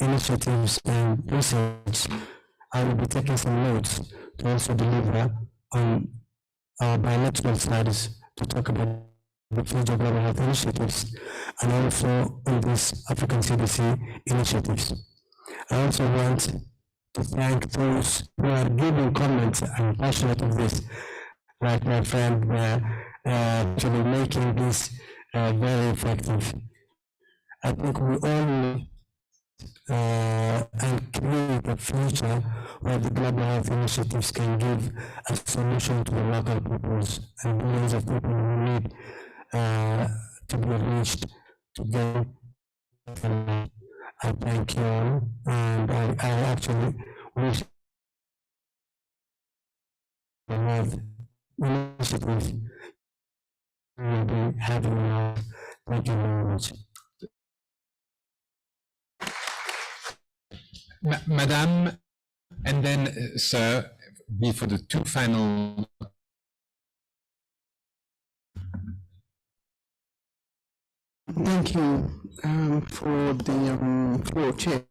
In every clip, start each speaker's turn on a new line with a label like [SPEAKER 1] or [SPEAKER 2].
[SPEAKER 1] initiatives and research, I will be taking some notes to also deliver on our bilateral studies to talk about the future global health initiatives and also on these African CDC initiatives. I also want to thank those who are giving comments and passionate of this, like my friend, actually making this very effective. I think we all and create a future where the global health initiatives can give a solution to the local peoples and millions of people who need to be reached to get. I thank you all, and I actually wish to have initiatives we will be having now. Thank you very much.
[SPEAKER 2] Madame, and then Sir, for the two final.
[SPEAKER 3] Thank you for the floor, Chair.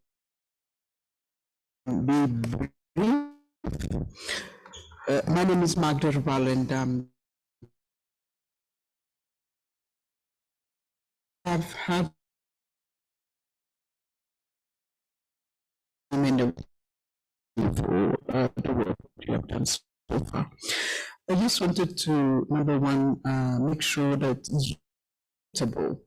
[SPEAKER 3] My name is Magda Raval, and I've had for the work you have done so far. I just wanted to, number one, make sure that it's suitable.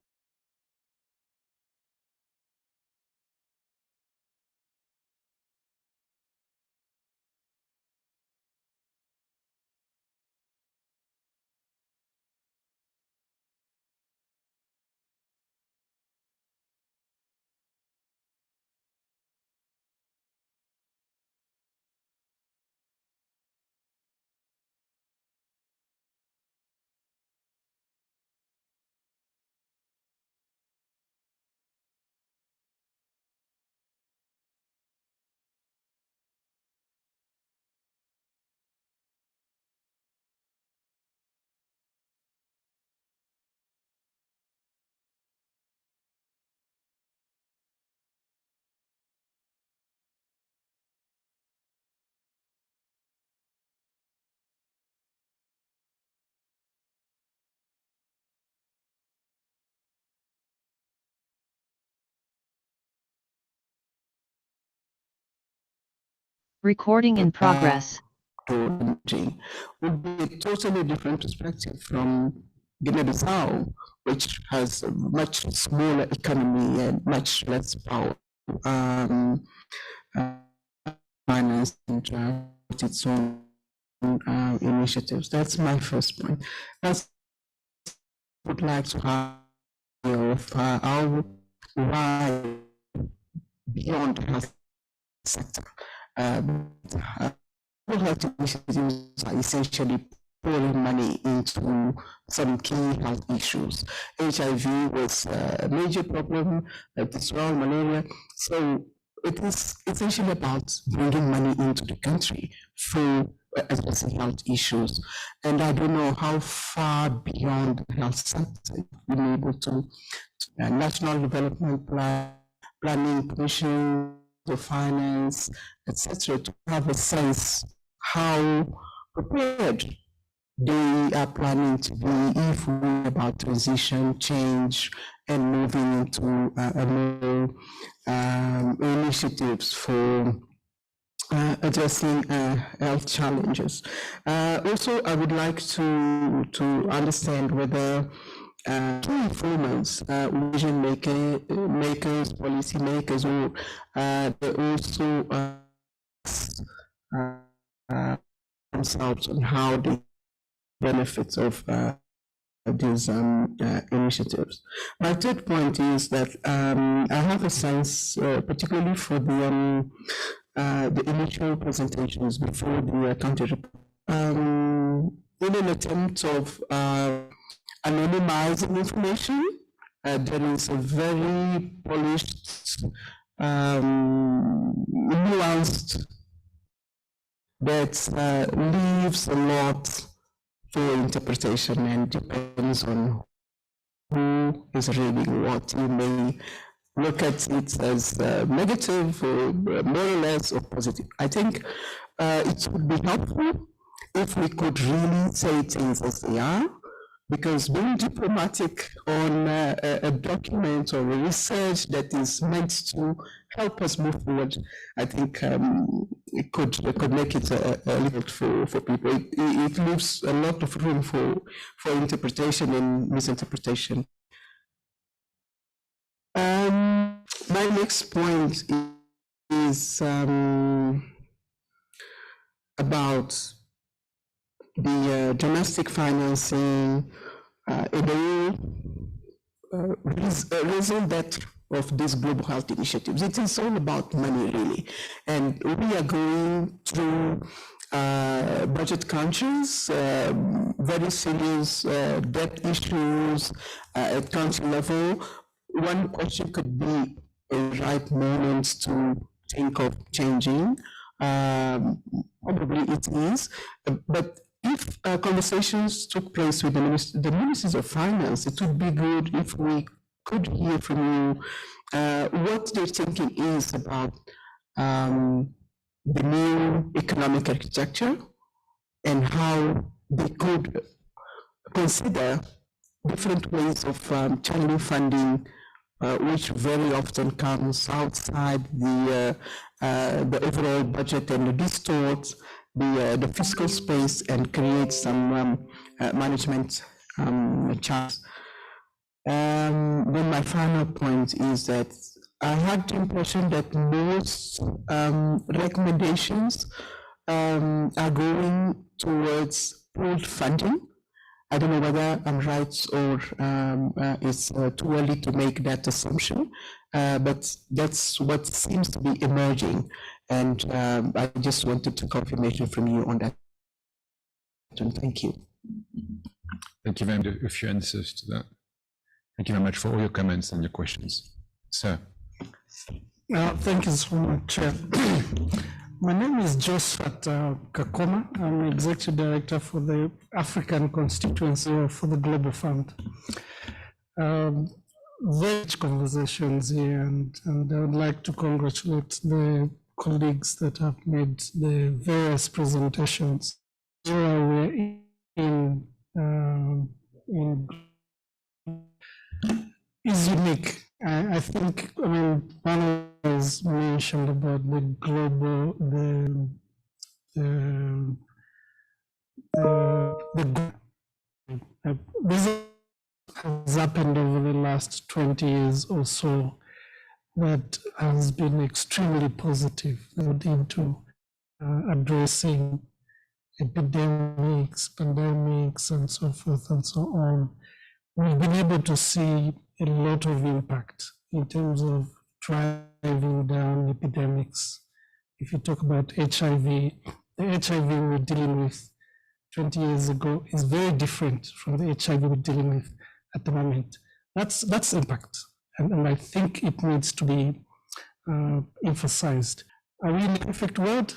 [SPEAKER 4] Recording in progress.
[SPEAKER 3] Would be a totally different perspective from Guinea-Bissau, which has a much smaller economy and much less power, finance and its own initiatives. That's my first point. That's would like to have of how why beyond the health sector. Health initiatives are essentially pouring money into some key health issues. HIV was a major problem, as well, malaria. So it is essentially about bringing money into the country through addressing health issues. And I don't know how far beyond the health sector we've been able to national development plan, planning commission, the finance, etc., to have a sense how prepared they are planning to be if we're about transition, change, and moving into more initiatives for addressing health challenges. Also, I would like to understand whether key informants, vision makers, policy makers, or they also themselves on how the benefits of these initiatives. My third point is that I have a sense, particularly for the initial presentations before the country report, in an attempt of anonymizing information. There is a very polished, nuanced that leaves a lot for interpretation and depends on who is reading what. You may look at it as negative or more or less or positive. I think it would be helpful if we could really say things as they are, because being diplomatic on a document or a research that is meant to help us move forward, I think it could make it a little for people. It leaves a lot of room for interpretation and misinterpretation. My next point is about the domestic financing in the reason that of these global health initiatives. It is all about money, really. And we are going through budget crunches, very serious debt issues at country level. One question could be a right moment to think of changing. Probably it is, but if conversations took place with the ministers of finance, it would be good if we could hear from you what their thinking is about the new economic architecture and how they could consider different ways of channeling funding, which very often comes outside the overall budget and distorts the fiscal space and creates some management challenges. Then my final point is that I had the impression that most recommendations are going towards pooled funding. I don't know whether I'm right or it's too early to make that assumption, but that's what seems to be emerging. And I just wanted to confirmation from you on that. Thank you.
[SPEAKER 2] Thank you very much for a few answers to that. Thank you very much for all your comments and your questions. Sir.
[SPEAKER 5] Thank you so much, Chair. My name is Josephat Kakoma. I'm Executive Director for the African Constituency for the Global Fund. Very rich conversations here, and I would like to congratulate the colleagues that have made the various presentations. We're in is unique. I think, I mean, one was mentioned about the global, this has happened over the last 20 years or so that has been extremely positive into addressing epidemics, pandemics, and so forth and so on. We've been able to see a lot of impact in terms of driving down epidemics. If you talk about HIV, the HIV we're dealing with 20 years ago is very different from the HIV we're dealing with at the moment. That's impact, and I think it needs to be emphasized. Are we in a perfect world?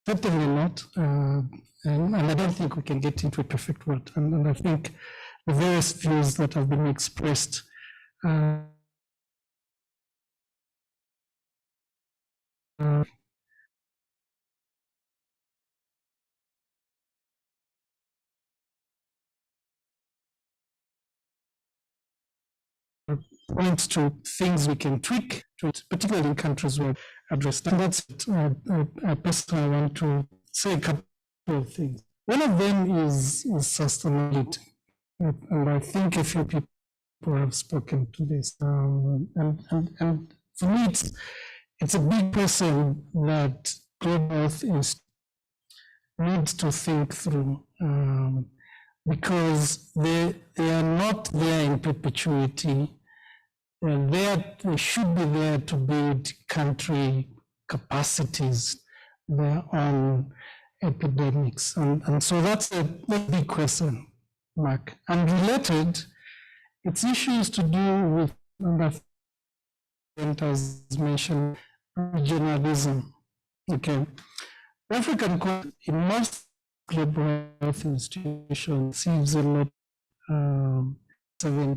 [SPEAKER 5] Certainly not, and I don't think we can get into a perfect world. And I think the various views that have been expressed points to things we can tweak, particularly in countries where addressed. And that's it. I personally want to say a couple of things. One of them is sustainability. And I think a few people have spoken to this. And for me, it's a big question that global health needs to think through, because they are not there in perpetuity. They should be there to build country capacities on epidemics. And so that's a big question mark. And related, it's issues to do with, as mentioned, regionalism. Okay. African continent, in most global health institutions, receives a lot 17